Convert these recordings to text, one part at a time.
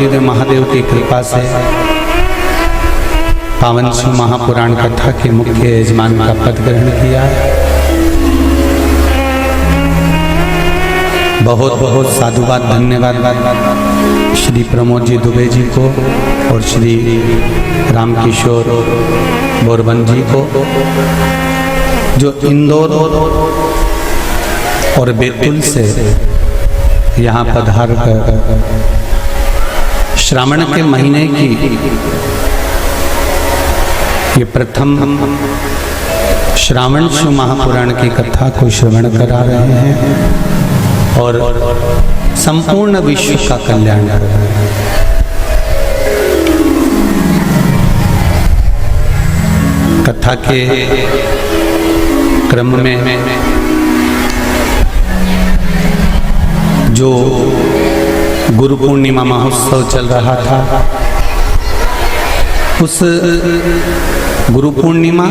बलिदेव महादेव की कृपा से पावन शिव महापुराण कथा के मुख्य यजमान का पद ग्रहण किया। बहुत बहुत साधुवाद धन्यवाद श्री प्रमोद जी दुबे जी को और श्री रामकिशोर बोरबन जी को, जो इंदौर और बैतूल से यहाँ पधार कर श्रावण के महीने की ये प्रथम श्रावण शिव महापुराण की कथा को श्रवण करा रहे हैं और संपूर्ण विश्व का कल्याण कर रहे हैं। कथा के क्रम में जो गुरु पूर्णिमा महोत्सव चल रहा था, उस गुरु पूर्णिमा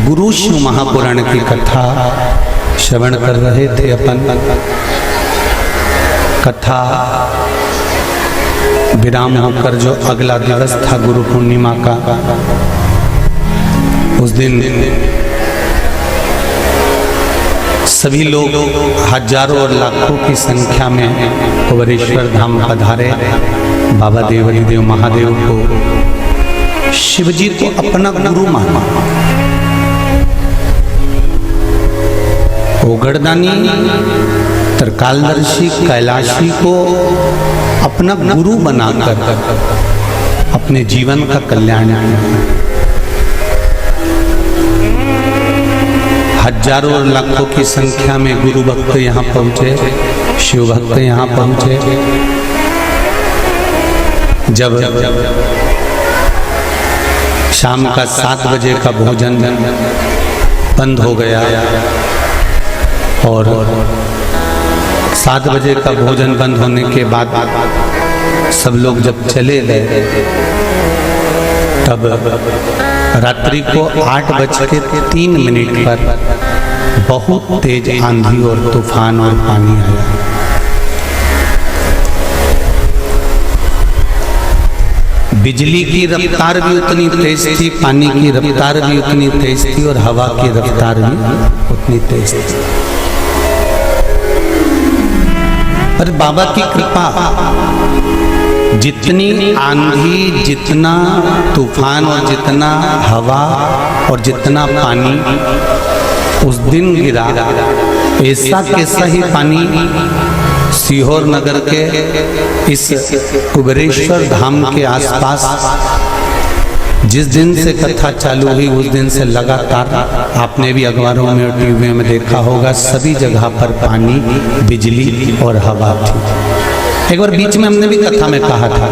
गुरु शिव महापुराण की कथा श्रवण कर रहे थे अपन। कथा विराम होकर जो अगला दिवस था गुरु पूर्णिमा का, उस दिन सभी लोग हजारों और लाखों की संख्या में कुबेरेश्वर धाम पधारे। बाबा देव बलिदेव महादेव को शिवजी को अपना गुरु माना। ओगड़दानी त्रिकालदर्शी कैलाशी को अपना गुरु बनाकर अपने जीवन का कल्याण किया। हजारों और लाखों की संख्या में गुरु भक्त यहाँ पहुँचे, शिव भक्त यहाँ पहुँचे। जब शाम का 7 बजे का भोजन बंद हो गया और 7 बजे का भोजन बंद होने के बाद सब लोग जब चले गए, तब रात्रि को 8:03 पर बहुत तेज आंधी और तूफान और पानी आया। बिजली की रफ्तार भी उतनी तेज थी, पानी की रफ्तार भी उतनी तेज थी और हवा की रफ्तार भी उतनी तेज थी। पर बाबा की कृपा, जितनी आंधी, जितना तूफान और जितना हवा और जितना पानी उस दिन गिरा, ऐसा कैसा ही पानी सीहोर नगर के इस कुबेरेश्वर धाम के आसपास जिस दिन से कथा चालू हुई उस दिन से लगातार, आपने भी अखबारों में और टीवी में देखा होगा, सभी जगह पर पानी, बिजली और हवा थी। एक बार बीच में हमने भी कथा में कहा था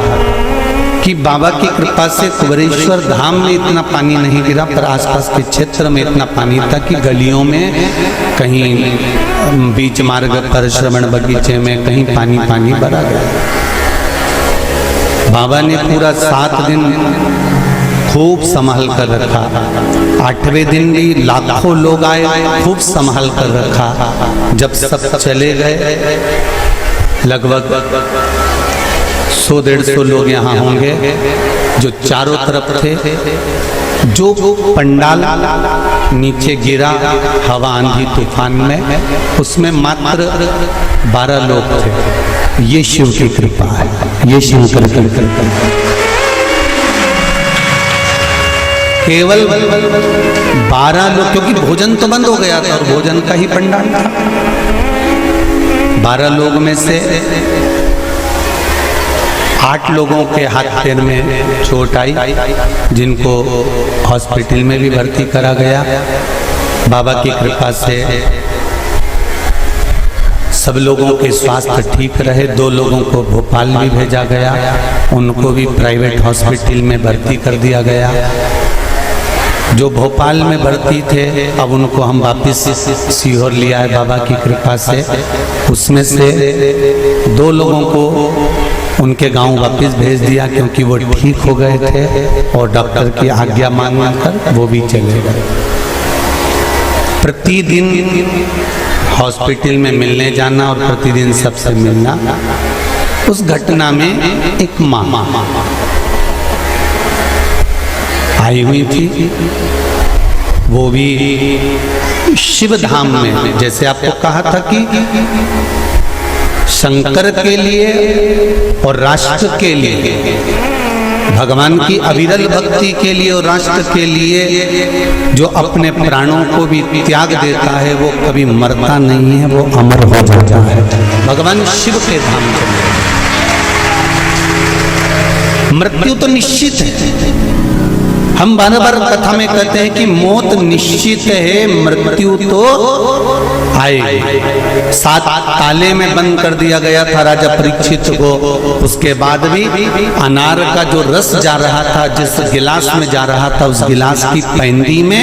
कि बाबा की कृपा से कुबेरेश्वर धाम में इतना पानी नहीं गिरा, पर आसपास के क्षेत्र में इतना पानी था कि गलियों में, कहीं बीच मार्ग पर, श्रवण बगीचे में कहीं पानी पानी भरा गया। बाबा ने पूरा 7 दिन खूब संभाल कर रखा। 8वें दिन भी लाखों लोग आए, खूब संभाल कर रखा। जब सब चले गए, लगभग 100-150 लोग यहाँ होंगे जो चारों तरफ थे। जो पंडाल नीचे गिरा हवा आंधी तूफान में, उसमें मात्र 12 लोग थे। ये शिव की कृपा है, ये शंकर की कृपा है। केवल 12 लोग, क्योंकि भोजन तो बंद हो गया था और भोजन का ही पंडाल था। 12 लोग में से 8 लोगों के हाथ पैर में चोट आई, जिनको हॉस्पिटल में भी भर्ती करा गया। बाबा की कृपा से सब लोगों के स्वास्थ्य ठीक रहे। 2 लोगों को भोपाल भी भेजा गया, उनको भी प्राइवेट हॉस्पिटल में भर्ती कर दिया गया। जो भोपाल में भर्ती थे, अब उनको हम वापस सीहोर ले आए बाबा की कृपा से। उसमें से 2 लोगों को उनके गांव वापस भेज दिया, क्योंकि वो ठीक हो गए थे और डॉक्टर की आज्ञा मांगकर वो भी चले गए। प्रतिदिन हॉस्पिटल में मिलने जाना और प्रतिदिन सबसे मिलना, उस घटना में एक माँ आई हुई थी, वो भी शिव धाम में। जैसे आपको कहा था कि शंकर के लिए और राष्ट्र के लिए, भगवान की अविरल भक्ति के लिए और राष्ट्र के लिए जो अपने प्राणों को भी त्याग देता है वो कभी मरता नहीं है, वो अमर हो जाता है। भगवान शिव के धाम में मृत्यु तो निश्चित है। हम बार बार कथा में कहते हैं कि मौत निश्चित है, मृत्यु तो आएगी। 7 ताले में बंद कर दिया गया था राजा परीक्षित को, उसके बाद भी अनार का जो रस जा रहा था, जिस गिलास में जा रहा था, उस गिलास की पैंदी में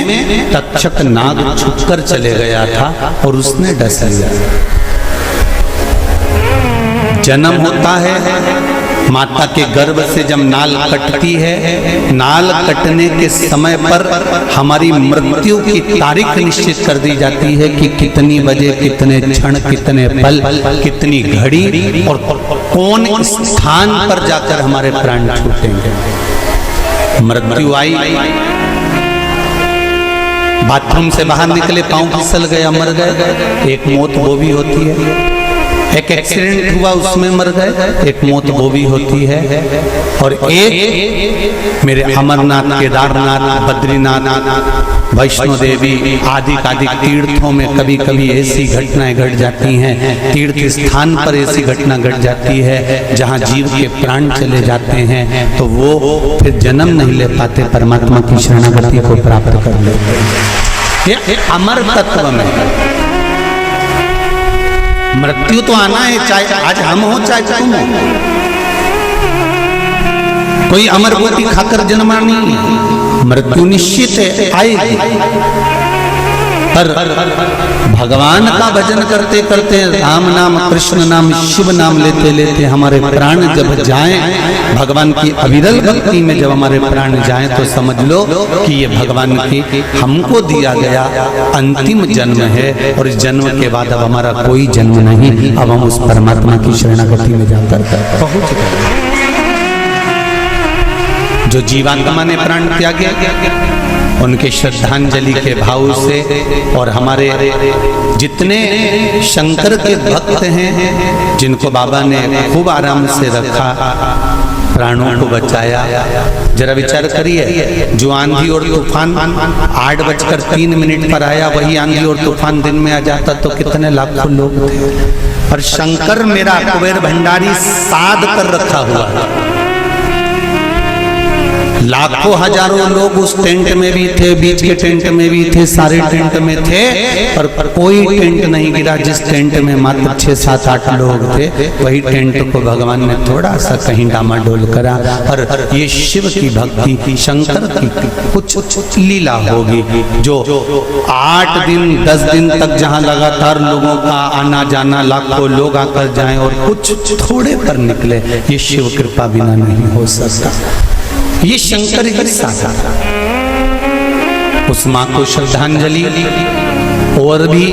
तक्षक नाग छुपकर चले गया था और उसने डस लिया। जन्म होता है, माता के गर्भ से जब नाल कटती है, नाल कटने के समय पर हमारी मृत्यु की तारीख निश्चित कर दी जाती है कि कितनी बजे, कितने क्षण, कितने पल, कितनी घड़ी और कौन स्थान पर जाकर हमारे प्राण छूटेंगे। मृत्यु आई, बाथरूम से बाहर निकले, पांव फिसल गया, मर गए, एक मौत वो भी होती है। एक एक्सीडेंट हुआ, उसमें मर गए, एक मौत वो भी होती है। और एक मेरे अमरनाथ, केदारनाथ, बद्रीनाथ, वैष्णो देवी आदि तीर्थों में कभी कभी ऐसी घटनाएं घट जाती हैं, तीर्थ स्थान पर ऐसी घटना घट जाती है जहां जीव के प्राण चले जाते हैं, तो वो फिर जन्म नहीं ले पाते, परमात्मा की शरणागति को प्राप्त कर लेते हैं। ये अमर तत्व में मृत्यु तो आना है, चाहे आज हम हो चाहे तुम हो। कोई अमरभूति खाकर जन्मा नहीं, मृत्यु निश्चित है, आएगी। पर भगवान का भजन करते करते, राम नाम, कृष्ण नाम, शिव नाम लेते लेते हमारे प्राण जब जाएं, भगवान की अविरल भक्ति में जब हमारे प्राण जाएं, तो समझ लो कि ये भगवान की हमको दिया गया अंतिम जन्म है। और इस जन्म के बाद अब हमारा कोई जन्म नहीं, अब हम उस परमात्मा की शरणागति में जाकर पहुंच गए। जो जीवात्मा ने प्राण त्यागे, उनके श्रद्धांजलि के भाव से, और हमारे जितने शंकर के भक्त हैं जिनको बाबा ने खूब आराम से रखा, प्राणों को बचाया। जरा विचार करिए, जो आंधी और तूफान 8:03 पर आया, वही आंधी और तूफान दिन में आ जाता तो कितने लाखों लोग थे। और शंकर मेरा कुबेर भंडारी साध कर रखा हुआ है। लाखों हजारों लोग उस टेंट में भी थे, बीच के टेंट में भी थे, सारे टेंट में थे, पर कोई टेंट नहीं गिरा। जिस टेंट में मात्र 6, 7, 8 लोग थे, वही टेंट को भगवान ने थोड़ा सा कहीं डामाडोल करा। और ये शिव की भक्ति, शंकर की कुछ लीला होगी, जो 8 दिन 10 दिन तक जहां लगातार लोगों का आना जाना, लाखों लोग आकर जाएं और कुछ थोड़े पर निकले, ये शिव कृपा बिना नहीं हो सकता। ये शंकर ही साधा। उस माँ को श्रद्धांजलि, और भी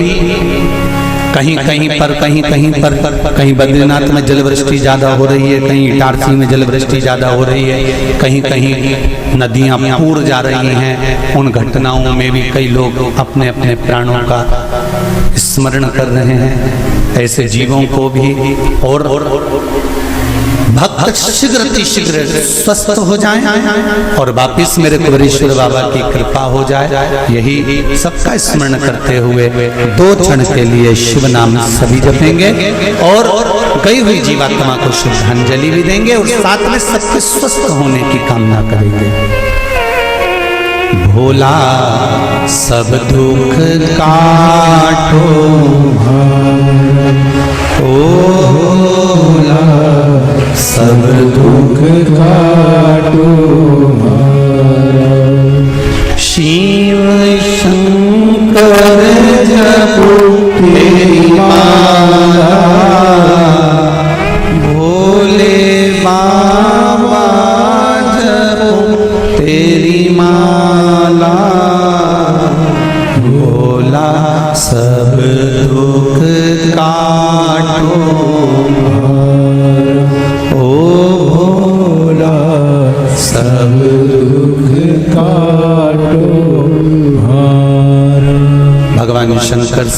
कहीं कहीं पर कहीं बद्रीनाथ में जलवृष्टि ज्यादा हो रही है, कहीं इटारसी में जलवृष्टि ज्यादा हो रही है, कहीं कहीं नदियां पूर जा रही हैं। उन घटनाओं में भी कई लोग अपने अपने प्राणों का स्मरण कर रहे हैं। ऐसे जीवों को भी और भक्त शीघ्र स्वस्थ हो जाएं और वापिस मेरे कुबेरेश्वर बाबा की कृपा हो जाए। यही सबका स्मरण करते हुए 2 क्षण के लिए शिव नाम सभी जपेंगे और गई हुई जीवात्मा को श्रद्धांजलि भी देंगे और साथ में सबके स्वस्थ होने की कामना करेंगे। भोला सब दुख काटो, भोला सब दुख काटो, शिव शंकर जपो तेरी माला, भोले बाबा जपो तेरी माला, भोला सब दुख काटो।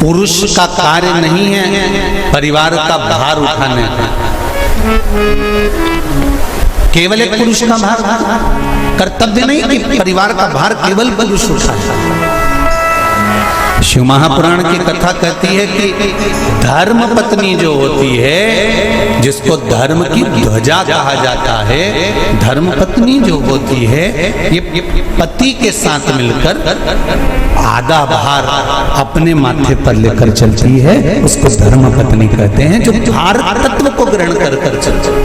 पुरुष का कार्य नहीं है परिवार का भार उठाने का। केवल एक पुरुष का भार कर्तव्य नहीं कि परिवार का भार केवल पुरुष उठाए। शिव महापुराण की कथा कहती है कि धर्म पत्नी जो होती है, जिसको धर्म की ध्वजा कहा जाता है, धर्म पत्नी जो होती है ये पति के साथ मिलकर आधा भार अपने माथे पर लेकर चलती है, उसको धर्म पत्नी कहते हैं, जो भार तत्व को ग्रहण कर कर चलती है।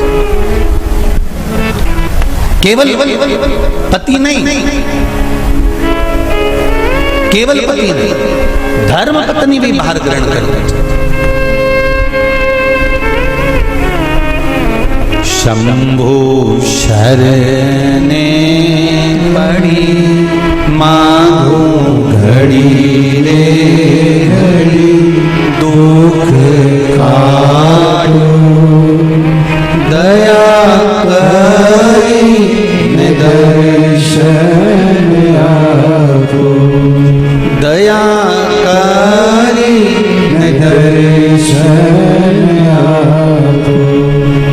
केवल पति नहीं, केवल पति नहीं, धर्म पत्नी भी भार ग्रहण करती। शंभु शरणे पड़ी मांगू घड़ी रे घड़ी दुख काटो दया करी दर्शन आपो दया करी दर्शन आपो।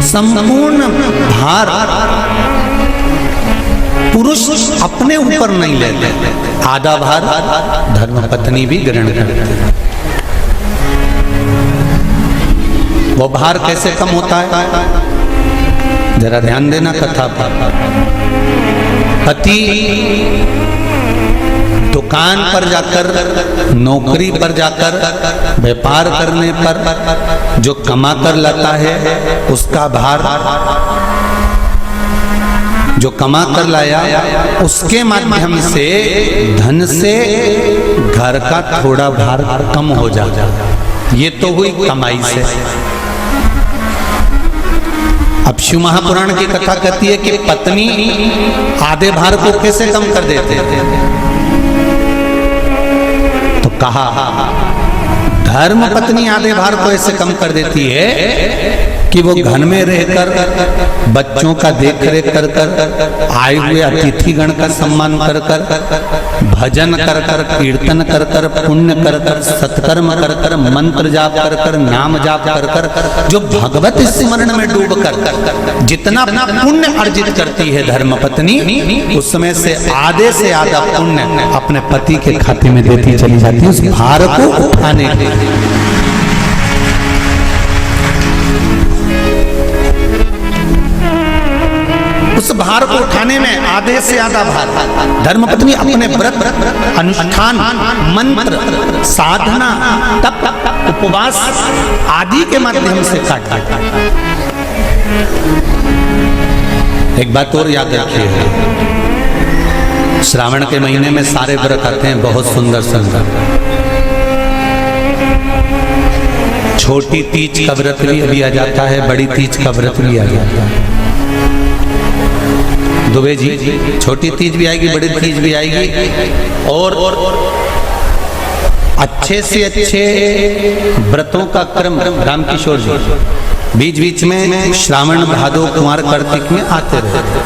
संपूर्ण भार पुरुष अपने ऊपर नहीं लेते, आधा भार धर्म पत्नी भी ग्रहण करते हैं। वो भार कैसे कम होता है, जरा ध्यान देना कथा पर। पति दुकान पर जाकर, नौकरी पर जाकर, व्यापार करने पर जो कमा कर लाता है उसका भार, जो कमा कर लाया उसके माध्यम से धन से घर का थोड़ा भार कम हो जाता है। ये तो हुई कमाई से। अब शिव महापुराण की कथा कहती है कि पत्नी आधे भार को कैसे कम कर देते थे, तो कहा धर्म पत्नी आधे भार को ऐसे कम कर देती है कि वो घर में रहकर बच्चों का देख रेख कर कर, आए हुए अतिथि गण का सम्मान कर कर, भजन कर कर, कीर्तन कर कर, पुण्य कर कर, सत्कर्म कर कर, मंत्र जाप कर कर, नाम जाप कर कर, जो भगवत स्मरण में डूब कर जितना पुण्य अर्जित करती है धर्म पत्नी, उसमें से आधे से आधा पुण्य अपने पति के खाते में देती चली जाती है उस भार को उठाने के लिए। उस भार को उठाने में आधे से आधा भार धर्मपत्नी अपने व्रत, अनुष्ठान, मंत्र, साधना, तप, उपवास आदि के माध्यम से काटती। एक बात और याद रखिए, श्रावण के महीने में सारे व्रत आते हैं, बहुत सुंदर सुंदर। छोटी तीज का व्रत भी आ जाता है, बड़ी तीज का व्रत भी आ जाता है। दुबे जी, छोटी तीज भी आएगी, बड़ी तीज भी आएगी, और अच्छे से अच्छे व्रतों का क्रम रामकिशोर जी बीच बीच में श्रावण, भादो, कुमार, कार्तिक में आते रहते।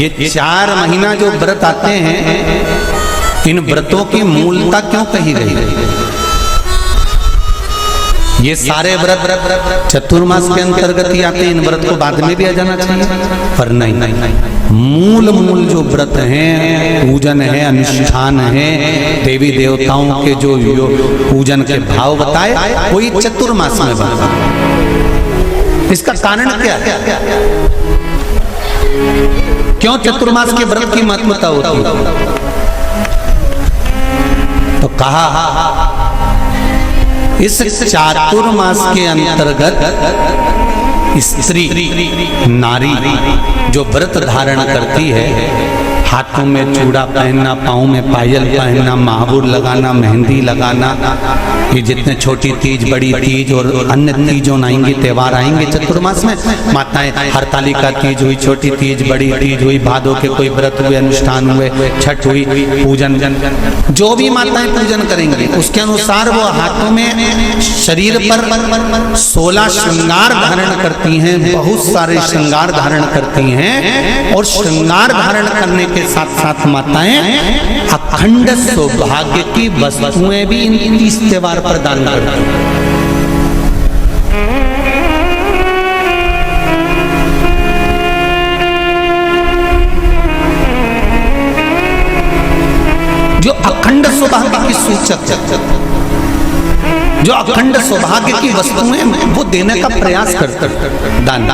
ये 4 महीना जो व्रत आते हैं, इन व्रतों की मूलता क्यों कही गई? ये सारे व्रत चतुर्मास के अंतर्गत ही आते हैं, इन व्रत को बाद में भी आ जाना चाहिए, पर नहीं। मूल जो व्रत हैं, पूजन है, अनुष्ठान है, देवी देवताओं के जो पूजन के भाव बताए, वही चतुर्मास में बताए। इसका कारण क्या है? क्यों चतुर्मास के व्रत की महत्वता होती है? तो कहा इस चातुर्मास के अंतर्गत स्त्री, नारी जो व्रत धारण करती है, हाथों में चूड़ा पहनना, पाँव में पायल पहनना, महावुर लगाना, मेहंदी लगाना, ये जितने छोटी तीज, बड़ी तीज और अन्य तीजों आएंगी, त्यौहार आएंगे चतुर्मास में, माताएं हरतालिका तीज हुई, छोटी तीज, बड़ी तीज हुई, भादों के कोई व्रत हुए, अनुष्ठान हुए, छठ हुई, पूजन, जो भी माताएं पूजन करेंगी उसके अनुसार वो हाथों में, शरीर पर 16 श्रृंगार धारण करती हैं, बहुत सारे श्रृंगार धारण करती हैं, और श्रृंगार धारण करने के साथ साथ माताएं अखंड सौभाग्य की वस्तुएं भी इन 30 त्योहार पर दान करती हैं। जो अखंड सौभाग्य की सूचक, जो अखंड सौभाग्य की वस्तुएं वो देने का प्रयास करते दान।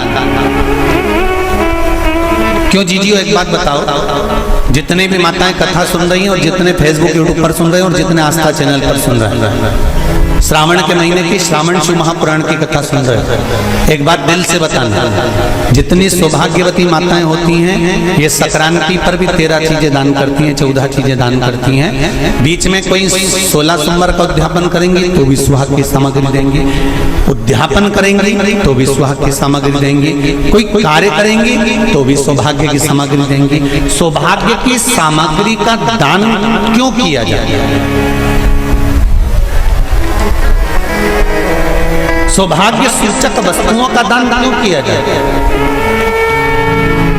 क्यों जीजियो, एक बात बताओ, जितने भी माताएं कथा सुन रही हैं और जितने फेसबुक यूट्यूब पर सुन रहे हैं और जितने आस्था चैनल पर सुन रहे हैं, श्रावण के महीने की श्रावण शिव महापुराण की कथा सुन रहे हैं, एक बात दिल से बताना, जितनी सौभाग्यवती माताएं होती हैं ये संक्रांति पर भी 13 चीजें दान करती हैं, 14 चीजें दान करती हैं। बीच में कोई 16 सोमवार का उद्यापन करेंगी तो भी सुहाग की सामग्री देंगी, उद्यापन करेंगी तो भी सुहाग की सामग्री देंगी, कोई कार्य करेंगी तो भी सौभाग्य की सामग्री देंगी। सौभाग्य की सामग्री का दान क्यों किया जाए? सौभाग्य सूचक वस्तुओं का दान क्यों किया जाए?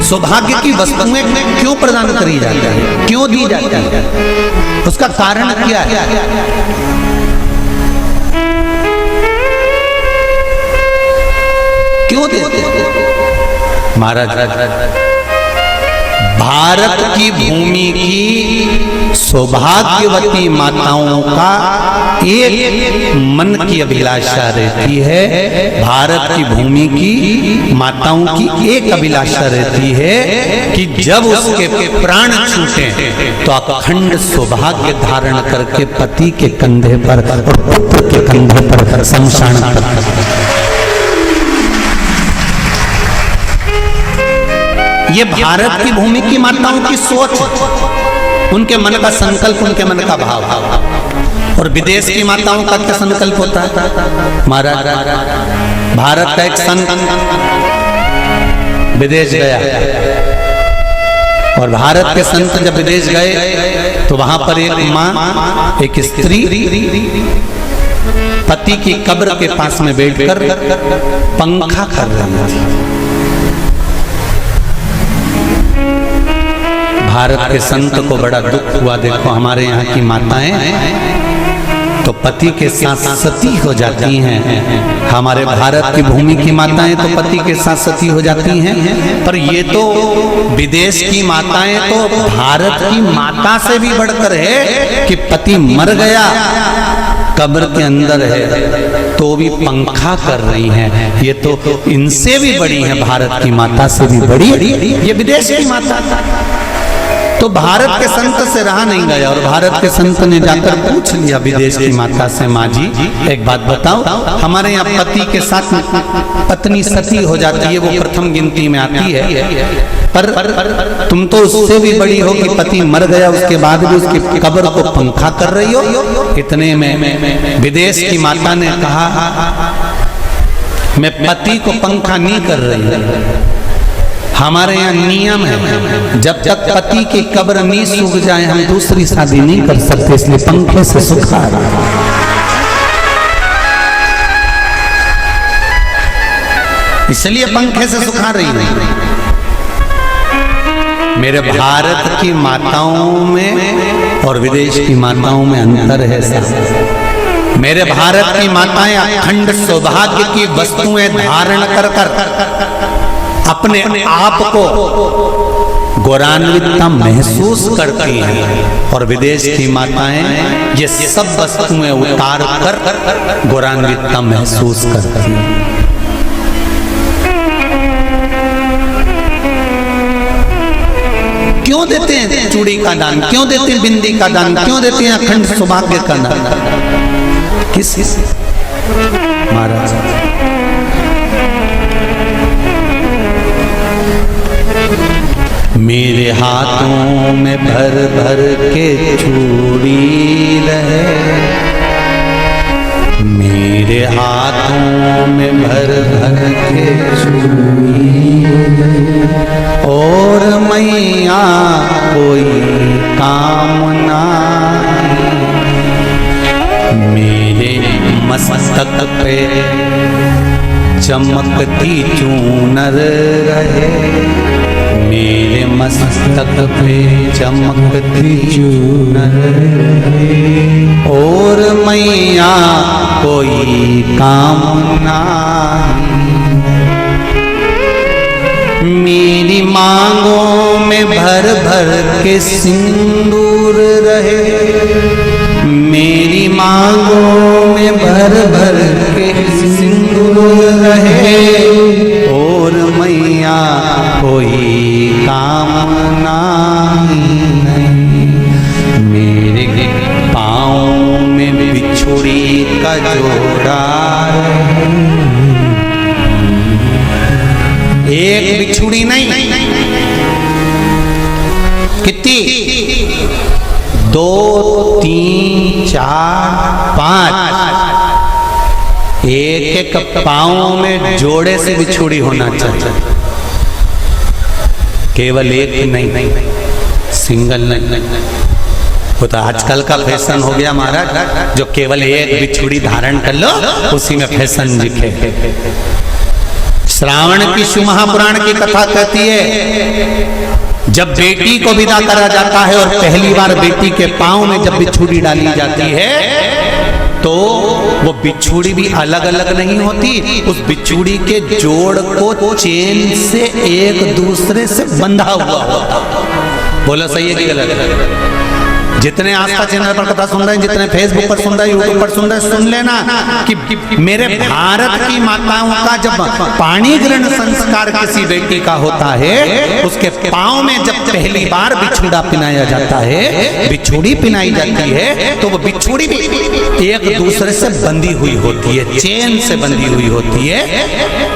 सौभाग्य की वस्तुएं क्यों प्रदान करी जाती है, क्यों दी जाती है? उसका कारण क्या है? क्यों देते हैं महाराज? भारत की भूमि की सौभाग्यवती माताओं का एक मन की अभिलाषा रहती है, भारत की भूमि की माताओं की एक अभिलाषा रहती है कि जब उसके प्राण छूटे तो अखंड सौभाग्य धारण करके पति के कंधे पर और पुत्र के कंधे पर शमशान पर। ये भारत की भूमि की माताओं की सोच, उनके मन का संकल्प, उनके मन का भाव। और विदेश की माताओं का क्या संकल्प होता है महाराज? भारत का एक संत विदेश गया और भारत के संत जब विदेश गए तो वहां पर एक माँ, एक स्त्री पति की कब्र के पास में बैठकर पंखा कर रही थी। भारत के संत को बड़ा दुख हुआ, देखो हमारे यहाँ की माताएं तो पति के साथ सती हो जाती हैं, हमारे भारत की भूमि की माताएं तो पति के साथ सती हो जाती हैं, पर ये तो विदेश की माताएं तो भारत की माता से भी बढ़कर है कि पति मर गया, कब्र के अंदर है तो भी पंखा कर रही हैं। ये तो इनसे भी बड़ी है, भारत की माता से भी बड़ी ये विदेश की माता। तो भारत के संत से रहा नहीं गया और भारत के संत ने जाकर पूछ लिया विदेश की माता से, माँ जी एक बात बताओ, हमारे यहाँ पति के साथ पत्नी सती हो जाती है, वो प्रथम गिनती में आती है, पर तुम तो उससे भी बड़ी हो कि पति मर गया उसके बाद भी उसकी कब्र को पंखा कर रही हो। इतने में विदेश की माता ने कहा, मैं पति को पंखा नहीं कर रही, हमारे यहाँ नियम है जब तक पति की कब्र नहीं सूख जाए हम दूसरी शादी नहीं कर सकते, इसलिए पंखे से सुखा रहा। इसलिए पंखे से सुखा रही है। मेरे भारत की माताओं में और विदेश की माताओं में अंतर है साहब। मेरे भारत की माताएं अखंड सौभाग्य की वस्तुएं धारण कर अपने आप को गौरवान्वितता महसूस करती हैं और विदेश की माताएं ये सब वस्तुएं उतार कर गौरवान्वितता महसूस करती हैं। क्यों देते हैं चूड़ी का दान, क्यों देते हैं बिंदी का दान, क्यों देते हैं अखंड सौभाग्य का दान? किस महाराज मेरे हाथों में भर भर के चूड़ी रहे, मेरे हाथों में भर भर के चूड़ी और मैया कोई कामना मेरे मस्तक पे चमकती चूनर रहे, मेरे मस्तक पे चमकती चूनर और मैया कोई काम नहीं। मेरी मांगों में भर भर के सिंदूर रहे, मेरी मांगों में भर भर के सिंदूर रहे और मैया कोई कामना नहीं। मेरे पाँव में बिछुड़ी का जोड़ा एक बिछुड़ी नहीं, कितनी? 2 3 4 5 एक एक पाँव में जोड़े से बिछुड़ी होना चाहिए, केवल एक नहीं, सिंगल नहीं। वो तो आजकल का फैशन हो गया महाराज, जो केवल एक बिछुड़ी धारण कर लो उसी में फैशन दिखे। श्रावण की शिव महापुराण की कथा कहती है, जब बेटी को विदा करा जाता है और पहली बार बेटी के पांव में जब बिछुड़ी डाली जाती है तो वो बिछुड़ी भी अलग अलग नहीं होती, उस बिछुड़ी के जोड़ को चेन से एक दूसरे से बंधा हुआ होता। बोलो सही है कि गलत है? जितने आस्था चैनल पर कथा सुन रहे हैं, जितने फेसबुक पर सुन रहे हैं, यूट्यूब पर सुन रहे हैं, सुन लेना कि मेरे भारत की माताओं का जब पाणी ग्रहण संस्कार किसी बेटी का होता है, उसके पांव में जब पहली बार बिछुड़ा पिनाया जाता है, बिछुड़ी पिनाई जाती है, तो वो बिछुड़ी भी एक दूसरे से बंधी हुई होती है, चेन से बंधी हुई होती है।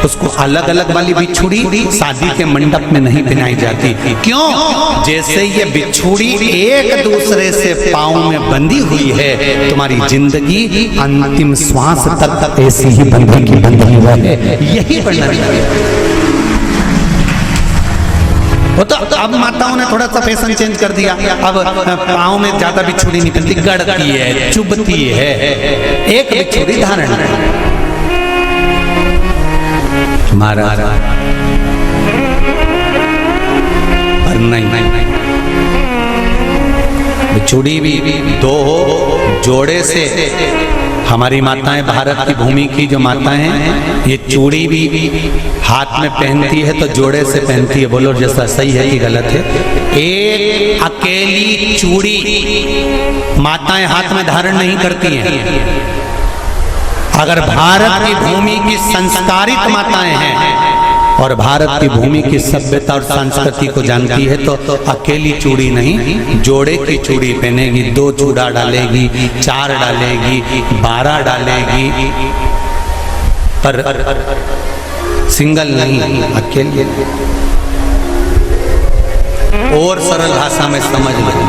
उसको अलग अलग वाली बिछुड़ी शादी के मंडप में नहीं पिनाई जाती। क्यों? जैसे ये बिछुड़ी एक दूसरे से पांव में बंधी हुई है, तुम्हारी जिंदगी अंतिम श्वास तक ऐसी ही बंधी की बंधी रहे, यही बनना चाहिए। वो तो अब माताओं ने थोड़ा सा फैशन चेंज कर दिया, अब पांव में ज्यादा बिछुड़ी नहीं पहनती, गड़ती है, चुभती है, एक बिछुड़ी धारण महाराज। पर नहीं, बिछुड़ी भी 2 जोड़े से। हमारी माताएं, भारत की भूमि की जो माताएं हैं, ये चूड़ी भी हाथ में पहनती है तो जोड़े से पहनती है। बोलो जैसा सही है कि गलत है? एक अकेली चूड़ी माताएं हाथ में धारण नहीं करती हैं। अगर भारत की भूमि की संस्कारित माताएं हैं और भारत की भूमि की सभ्यता और संस्कृति को जानती है तो अकेली चूड़ी नहीं, जोड़े की चूड़ी पहनेगी, 2 चूड़ा डालेगी, 4 डालेगी, 12 डालेगी, पर सिंगल नहीं, अकेले। और सरल भाषा में समझ लें,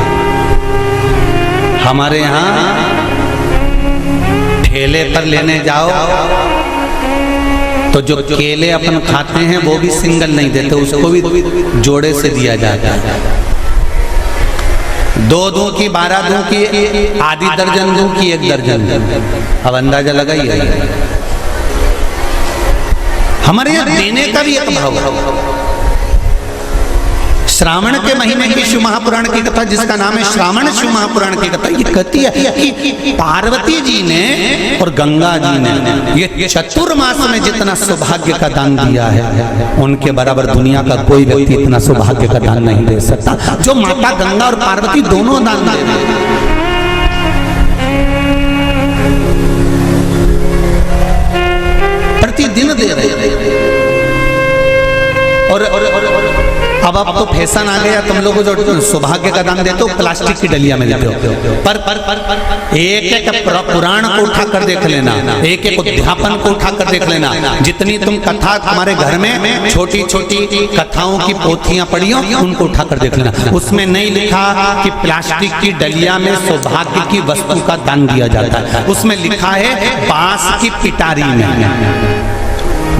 हमारे यहाँ ठेले पर लेने जाओ तो जो केले अपन खाते हैं वो भी सिंगल नहीं देते, उसको भी जोड़े से दिया जाता है। 2 दूं की, 12 दूं की, आधी दर्जन दूं की 1 दर्जन। अब अंदाजा लगाइए, हमारे यहाँ देने का भी एक भाव है। श्रावण के महीने की शिव महापुराण की कथा, जिसका नाम है श्रावण शिव महापुराण की कथा, ये कहती है कि पार्वती जी ने और गंगा जी ने ये चतुर्मास में जितना सौभाग्य का दान दिया है, उनके बराबर दुनिया का कोई व्यक्ति इतना सौभाग्य का दान नहीं दे सकता जो माता गंगा और पार्वती दोनों दान दे रहे हैं। प्रतिदिन दे रहे हैं। और अब तो फैशन आ गया, तुम लोगों जो सौभाग्य का दान देते हो प्लास्टिक की डलिया में देते हो। पर एक एक पुराण को उठा कर देख लेना, एक एक उद्यापन को उठा कर देख लेना। जितनी तुम कथा तुम्हारे घर में छोटी छोटी कथाओं की पोथियां पड़ी हो, उनको उठा कर देख लेना। उसमें नहीं लिखा कि प्लास्टिक की डलिया में सौभाग्य की वस्तु का दान दिया जाता है। उसमें लिखा है बांस की पिटारी में,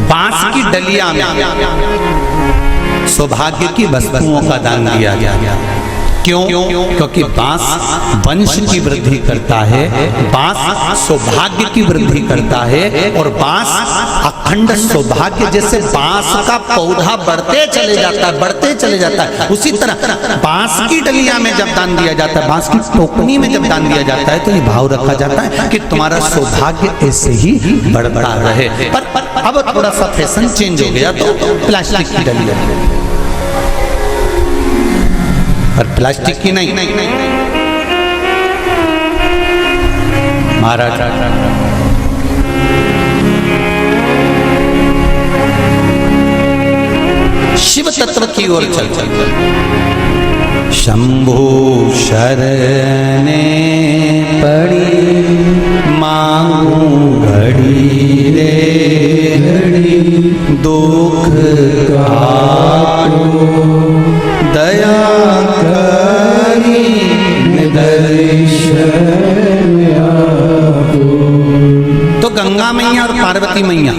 बांस की डलिया में सौभाग्य की वस्तुओं का दान दिया गया। क्यों? क्योंकि बांस वंश की वृद्धि करता है, बांस सौभाग्य की वृद्धि करता है, और बांस अखंड सौभाग्य। जैसे बांस का पौधा बढ़ते चले जाता है, बढ़ते चले जाता है, उसी तरह बांस की डलिया में जब दान दिया जाता है, बांस की टोकनी में जब दान दिया जाता है, तो ये भाव रखा जाता है कि तुम्हारा सौभाग्य ऐसे ही बढ़ता रहे। पर अब थोड़ा सा फैशन चेंज हो गया, तो प्लास्टिक की डलिया, पर प्लास्टिक की नहीं महाराज। शिव तत्व की ओर चल शंभु शरणे पड़ी मांगू घड़ी रे घड़ी दुख काटो दया करी दर्शन तो गंगा मैया और पार्वती मैया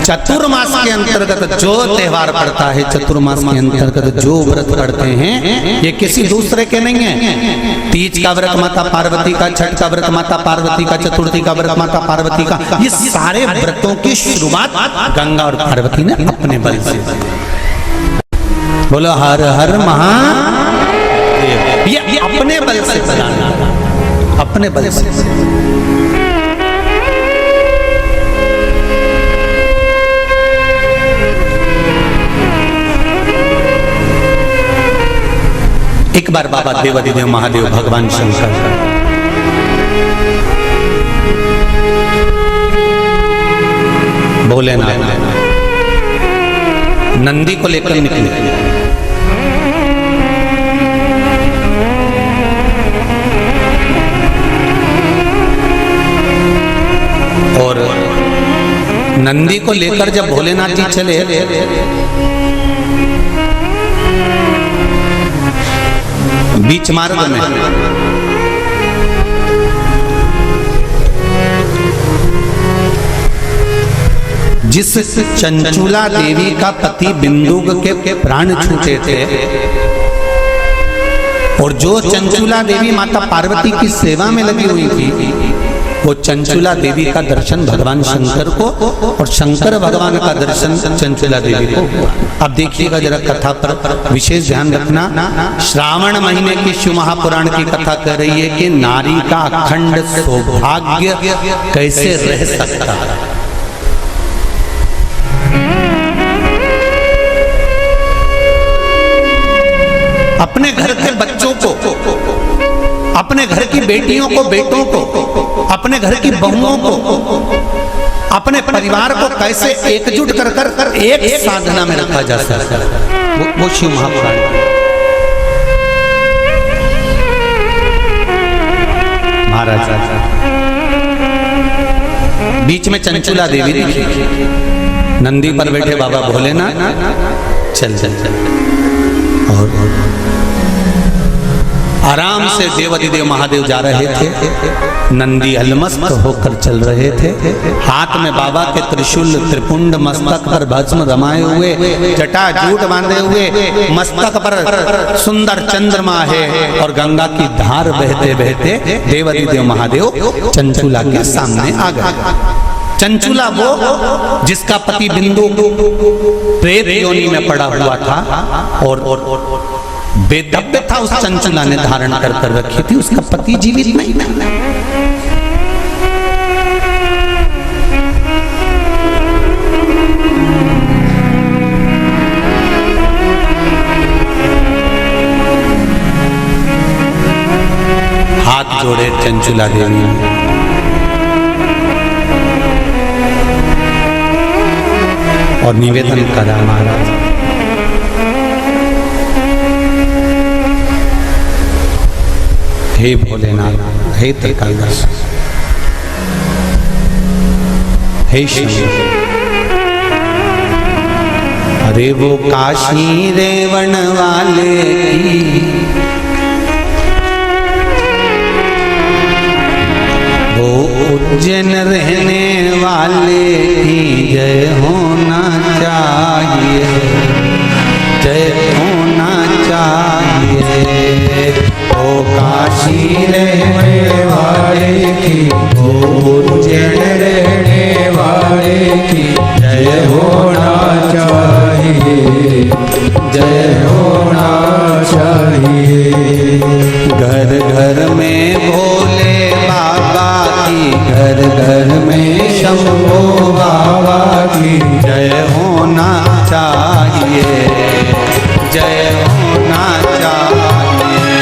चतुर्मास के अंतर्गत जो त्योहार पड़ता है, चतुर्मास के अंतर्गत जो व्रत पड़ते हैं, ये किसी दूसरे के नहीं है। तीज का व्रत माता पार्वती का, छठ का व्रत माता पार्वती का, चतुर्थी का व्रत माता पार्वती का, ये सारे व्रतों की शुरुआत गंगा और पार्वती ने अपने बल से। बोलो हर हर महादेव। ये अपने बल से बनाना, अपने बल से। एक बार बाबा देवाधिदेव महादेव भगवान शंकर भोलेनाथ नंदी को लेकर निकले, और नंदी को लेकर जब भोलेनाथ जी चले, बीच मार्ग में जिस चंचुला देवी का पति बिंदुक के प्राण छूटे थे, और जो चंचुला देवी माता पार्वती की सेवा में लगी हुई थी, वो चंचुला देवी का दर्शन भगवान शंकर को, और शंकर भगवान का दर्शन चंचुला देवी को। अब देखिएगा जरा कथा पर विशेष ध्यान रखना। श्रावण महीने की शिव महापुराण की कथा कह रही है कि नारी का अखंड सौभाग्य कैसे रह सकता है। अपने घर के बच्चों को, अपने घर की बेटियों को, बेटों को, अपने घर की बहुओं को, अपने परिवार को कैसे एकजुट कर कर एक साधना में रखा जा सकता है, वो शिव महापुराण। महाराज बीच में चंचुला देवी दिखी, नंदी पर बैठे बाबा भोलेनाथ चल चल चल, और आराम से देवाधिदेव महादेव जा रहे थे। नंदी अलमस्त होकर चल रहे थे, हाथ में बाबा के त्रिशूल त्रिपुंड, मस्तक पर भस्म रमाए हुए, जटा जूट बांधे हुए, मस्तक पर सुंदर चंद्रमा है, और गंगा की धार बहते बहते देवाधिदेव महादेव चंचुला के सामने आ गए। चंचुला वो जिसका पति बिंदु प्रेत योनि में पड़ा हुआ था, और बेदब्य था, उस चंचुला ने धारण कर कर रखी थी, उसका पति जीवित नहीं था। हाथ जोड़े चंचुला देवी और निवेदन करा, महाराज हे भोलेनाथ, हे त्रिकालदर्श, हे शिव, अरे वो काशी रेवण वाले की, वो उज्जैन रहने वाले की जय होना चाहिए, जय होना चाहिए। होना चाहिए, जय होना चाहिए। घर घर में भोले बाबा की, घर घर में शंभो बाबा की जय होना चाहिए, जय होना चाहिए।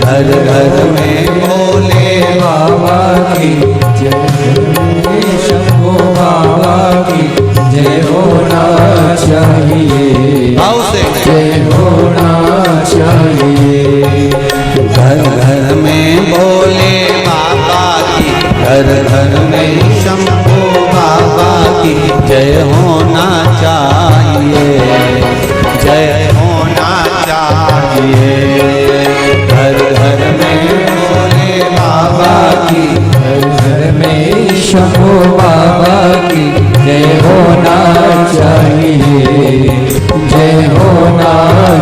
घर घर में भोले बाबा की जय, शंभो बाबा की जय होना चाहिए, भाव से जय होना चाहिए। घर घर में भोले बाबा की, घर घर में शंभो बाबा की जय होना चाहिए, जय होना चाहिए। घर घर में भोले बाबा की, घर घर में शंभो बाबा की जय होना चाहिए, जय होना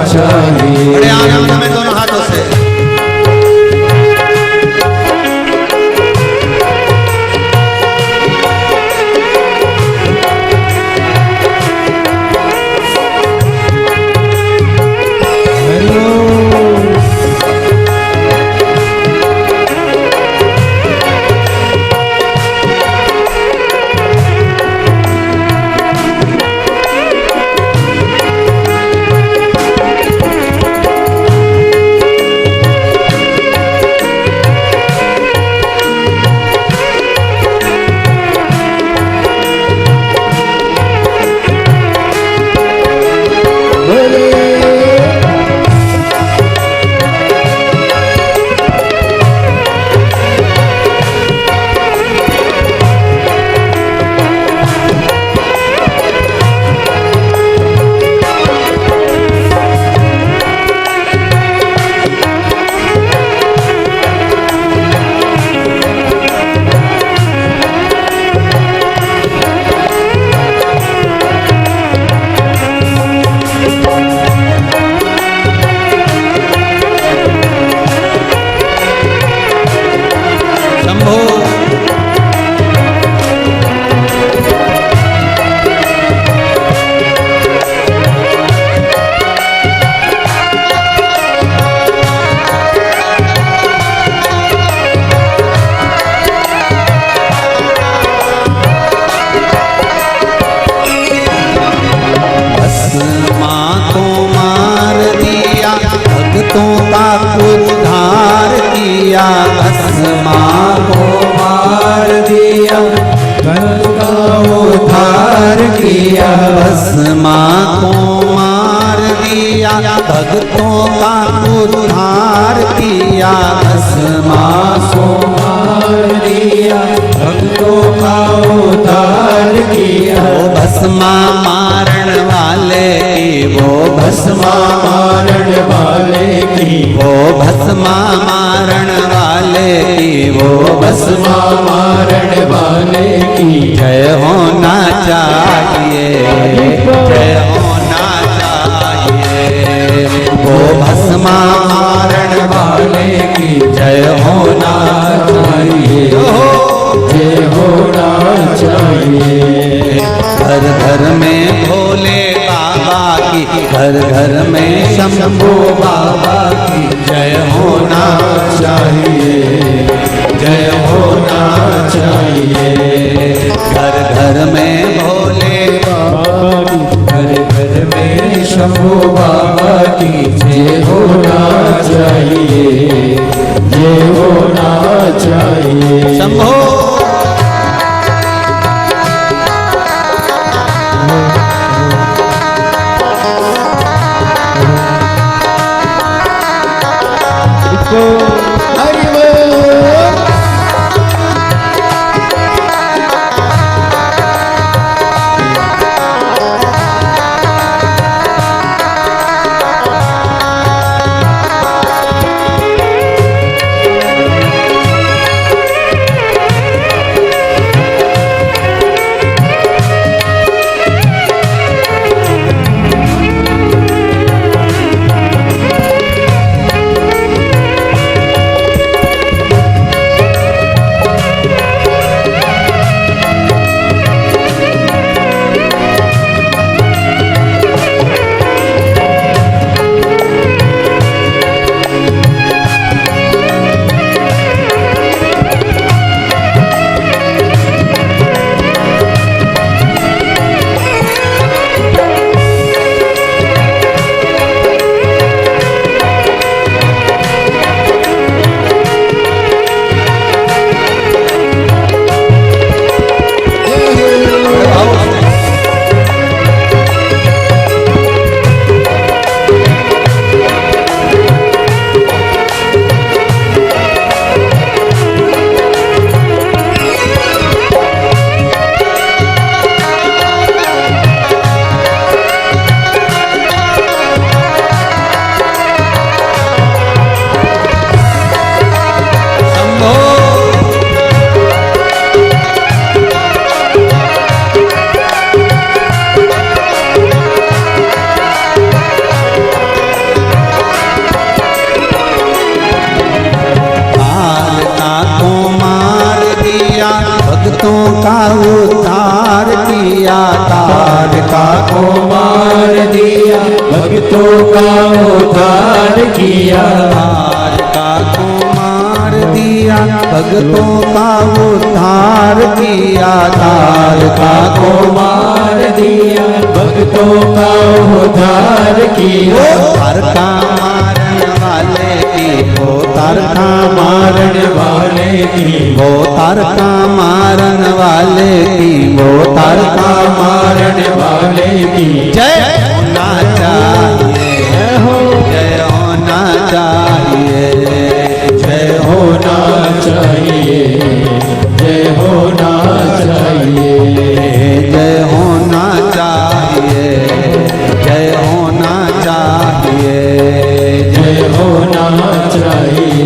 चाहिए। बड़े आनंद में दोनों हाथों से भस्मा को मार दिया, भक्तों का उद्धार किया। भस्मा को मार दिया, भक्तों का उद्धार किया। वो भस्मा मारण वाले की, वो भस्मा मारण वाले की, वो भस्मा मारण वाले की, वो भस्मा मारण वाले की जय होना चाहिए, जय होना चाहिए। वो भस्मा मारण वाले की जय होना चाहिए, जय होना चाहिए। घर घर में भोले बाबा की, घर घर में शंभो बाबा की जय होना चाहिए, जय होना चाहिए। घर घर में भोले बाबा की, घर घर में शंभो बाबा की जय होना चाहिए, जय होना चाहिए। शंभो हरि बोल। किया तारका को मार दिया, भक्तों का उद्धार किया। तारका को मार दिया, भक्तों का उद्धार किया। तारका को मार दिया, भक्तों का उद्धार किया। तारका मारन वाले की, वो तारका मारन वाले की, वो तारका मारन वाले की, वो तारका मारन वाले की जय होना चाहिए, जय होना चाहिए, जय होना चाहिए, जय होना चाहिए, जय होना चाहिए, जय होना चाहिए, जय होना चाहिए,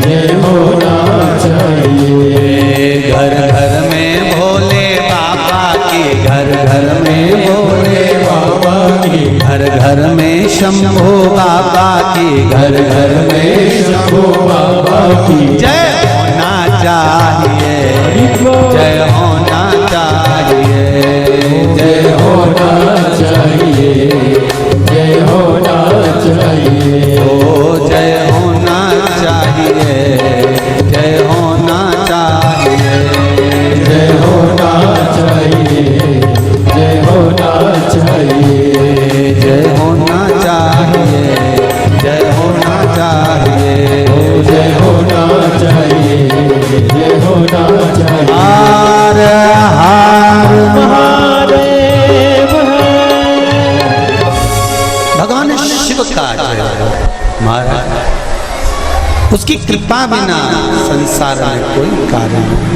जय होना चाहिए। घर घर में भोले बाबा की, घर घर में भोले बाबा की, घर घर में शंभो बाबा की, घर घर में शंभो बाबा की जय होना चाहिए, जय होना चाहिए, जय होना चाहिए, जय होना चाहिए, ओ जय होना चाहिए, जय होना चाहिए, जय होना चाहिए, जय होना चाहिए, जय होना चाहिए, जय होना चाहिए, जय होना चाहिए, जय होना चाहिए। हार हार महादेव है। भगवान शिव का जय हो महाराज, उसकी कृपा बिना संसार में कोई कार्य नहीं।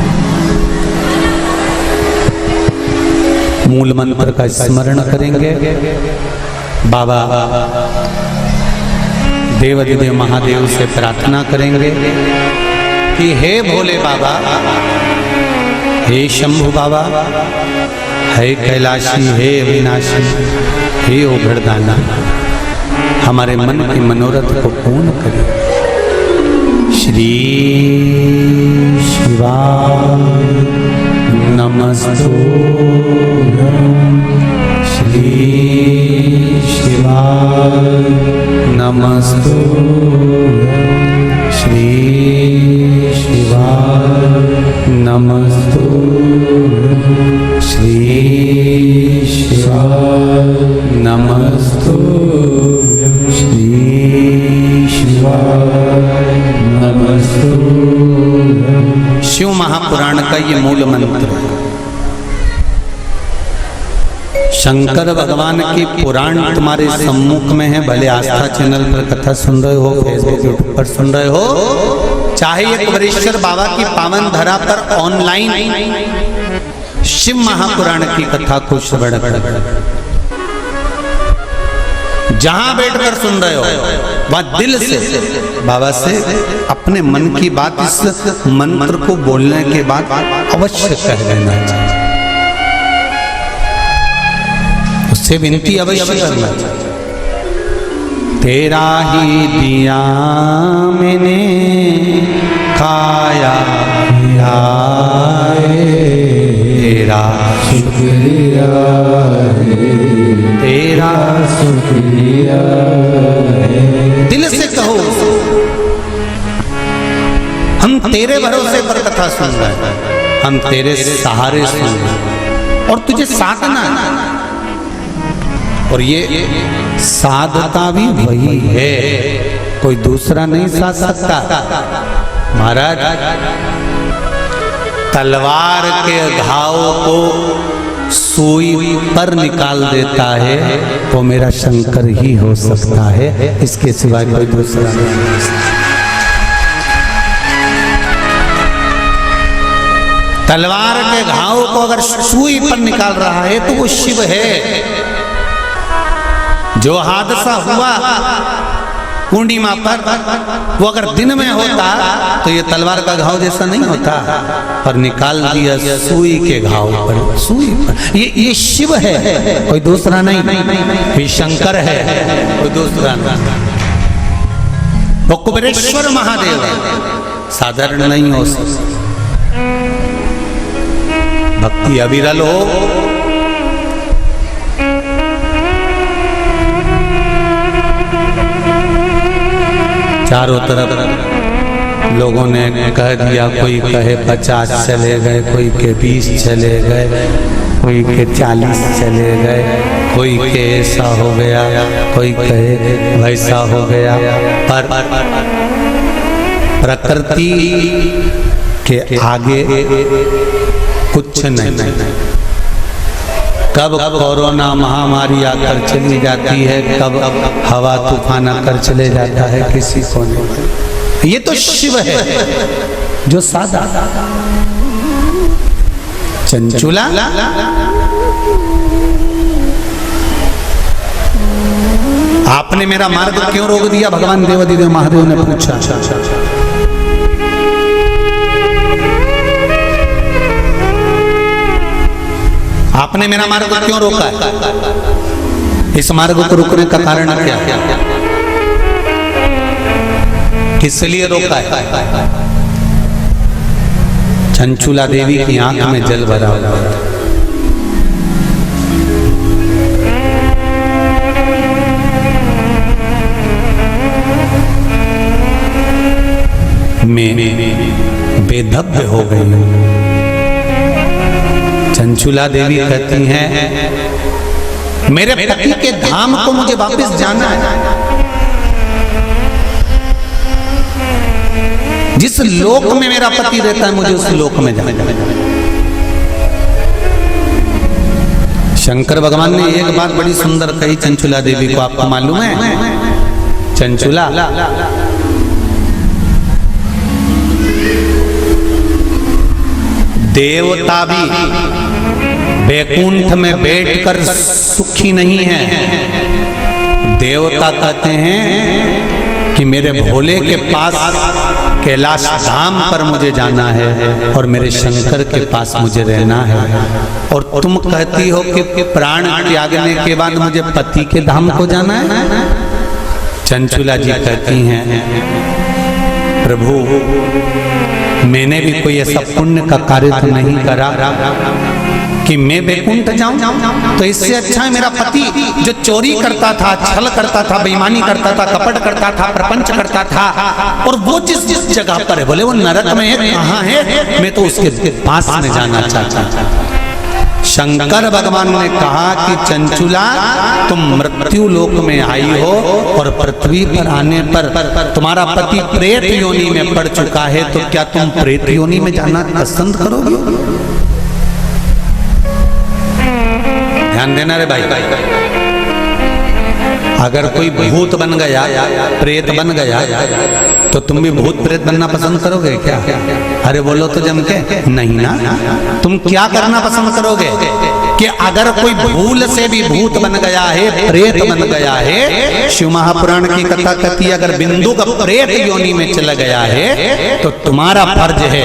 मूल मंत्र का स्मरण करेंगे। बाबा देवाधिदेव महादेव से प्रार्थना करेंगे कि हे भोले बाबा, हे शंभु बाबा, हे कैलाशी, हे अविनाशी, हे उघड़दाना, हमारे मन के मनोरथ को पूर्ण करें। श्री शिवाय नमस्तुभ्यं, श्री शिवाय नमस्तुभ्यं, श्री शिवाय नमस्तुभ्यं, श्री शिवाय नमस्तुभ्यं, श्री शिवाय नमस्तुभ्यं। शिव महापुराण का ये मूल मंत्र है। शंकर भगवान की पुराण तुम्हारे सम्मुख में है, भले आस्था चैनल पर कथा सुन रहे हो, फेसबुक यूट्यूब पर सुन रहे हो, चाहे एक वरेश्वर बाबा की पावन धरा पर ऑनलाइन शिव महापुराण की कथा को श्रवण कर, जहां बैठकर सुन रहे हो वह दिल से बाबा से अपने मन की बात इस मंत्र को बोलने के बाद अवश्य कह लेना चाहिए, उससे विनती अवश्य करना चाहिए। तेरा ही दिया मैंने खाया पिया, तेरा शुक्रिया है, तेरा शुक्रिया है। दिल से कहो, हम तेरे भरोसे पर कथा सुन रहे हैं, हम तेरे सहारे सुन रहे हैं और तुझे साधना है। और ये साधता भी वही है, कोई दूसरा नहीं साध सकता। महाराज तलवार के घाव को सुई पर निकाल देता है तो मेरा शंकर ही हो सकता है, इसके सिवाय कोई दूसरा नहीं हो सकता। तलवार के घाव को अगर सुई पर निकाल रहा है तो वो शिव है। जो हादसा हुआ पूर्णिमा पर, वो अगर दिन में होता तो ये तलवार का घाव जैसा नहीं होता, पर निकाल दिया सुई के घाव पर, सुई पर। ये शिव है, कोई दूसरा नहीं। ये शंकर है, कोई दूसरा नहीं। वो कुबेरेश्वर महादेव है, साधारण नहीं हो सकता। भक्ति अविरल हो चारों तरफ लोगों ने कह दिया, कोई कहे 50 चले गए, कोई के 20 चले गए, कोई के 40 चले गए, कोई के ऐसा हो गया, कोई कहे वैसा हो गया। पर प्रकृति के आगे कुछ नहीं। कब कोरोना महामारी आकर चली जाती है, कब हवा तूफान आकर चले जाता है, किसी को नहीं। ये तो शिव है जो सादा चंचुला। आपने मेरा मार्ग क्यों रोक दिया? भगवान देवाधिदेव महादेव ने पूछा। आपने मेरा मार्ग क्यों रोका है? इस मार्ग को रोकने का कारण क्या? किस लिए रोका है? चंचुला देवी की आंख में जल भरा हुआ था। मैं बेधब्य हो गई हूं। चंचुला देवी कहती हैं, मेरे पति के धाम को मुझे वापस जाना है। जिस लोक में मेरा पति रहता है मुझे उस लोक में जाना है। शंकर भगवान ने एक बात बड़ी सुंदर कही चंचुला देवी को, आपको मालूम है? चंचुला, देवता भी वैकुंठ में बैठकर सुखी नहीं है। देवता कहते हैं कि मेरे भोले के पास कैलाश धाम पर मुझे जाना है और मेरे शंकर के पास मुझे रहना है। और तुम कहती हो कि प्राण त्यागने के बाद मुझे पति के धाम को जाना है। चंचुला जी कहती हैं, प्रभु मैंने भी कोई ऐसा पुण्य का कार्य तो नहीं करा कि मैं वैकुंठ जाऊं। तो इससे अच्छा है मेरा पति जो चोरी करता था, छल करता था, बेईमानी करता था, कपट करता था, प्रपंच करता था, और वो जिस जगह पर है, बोले वो नरक में है, कहाँ है, मैं तो उसके पास में जाना चाहता हूं। शंकर भगवान ने कहा कि चंचुला तुम मृत्यु लोक में आई हो और पृथ्वी पर आने पर तुम्हारा पति प्रेत योनि में पड़ चुका है, तो क्या तुम प्रेत योनि में जाना पसंद करोगे? ध्यान देना रे भाई, अगर कोई भूत बन गया, प्रेत बन गया, तो तुम भी भूत प्रेत बनना पसंद करोगे क्या? अरे बोलो तो जम के, नहीं ना। तुम क्या करना पसंद करोगे कि अगर कोई भूल से भी भूत बन गया है, प्रेत बन गया है, शिव महापुराण की कथा कहती है अगर बिंदु का प्रेत योनि में चला गया है तो तुम्हारा फर्ज है,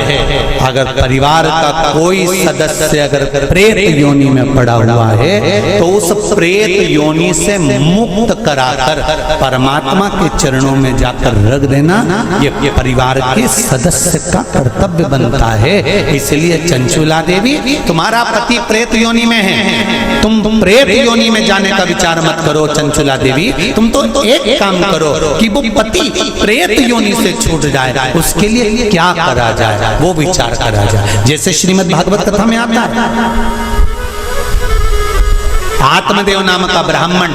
अगर परिवार का कोई सदस्य अगर प्रेत योनि में पड़ा हुआ है तो उस प्रेत योनि से मुक्त कराकर परमात्मा के चरणों में जाकर रख देना, ये परिवार के सदस्य का कर्तव्य बनता है। इसलिए चंचुला देवी तुम्हारा पति प्रेत योनि में है, तुम प्रेत योनि में जाने का विचार मत करो। चंचुला देवी तुम तो एक काम करो कि वो पति प्रेत योनि से छूट जाए, उसके लिए क्या करा जाए वो विचार करा जाए। जैसे श्रीमद् भागवत कथा में आता है, आत्मदेव नाम का ब्राह्मण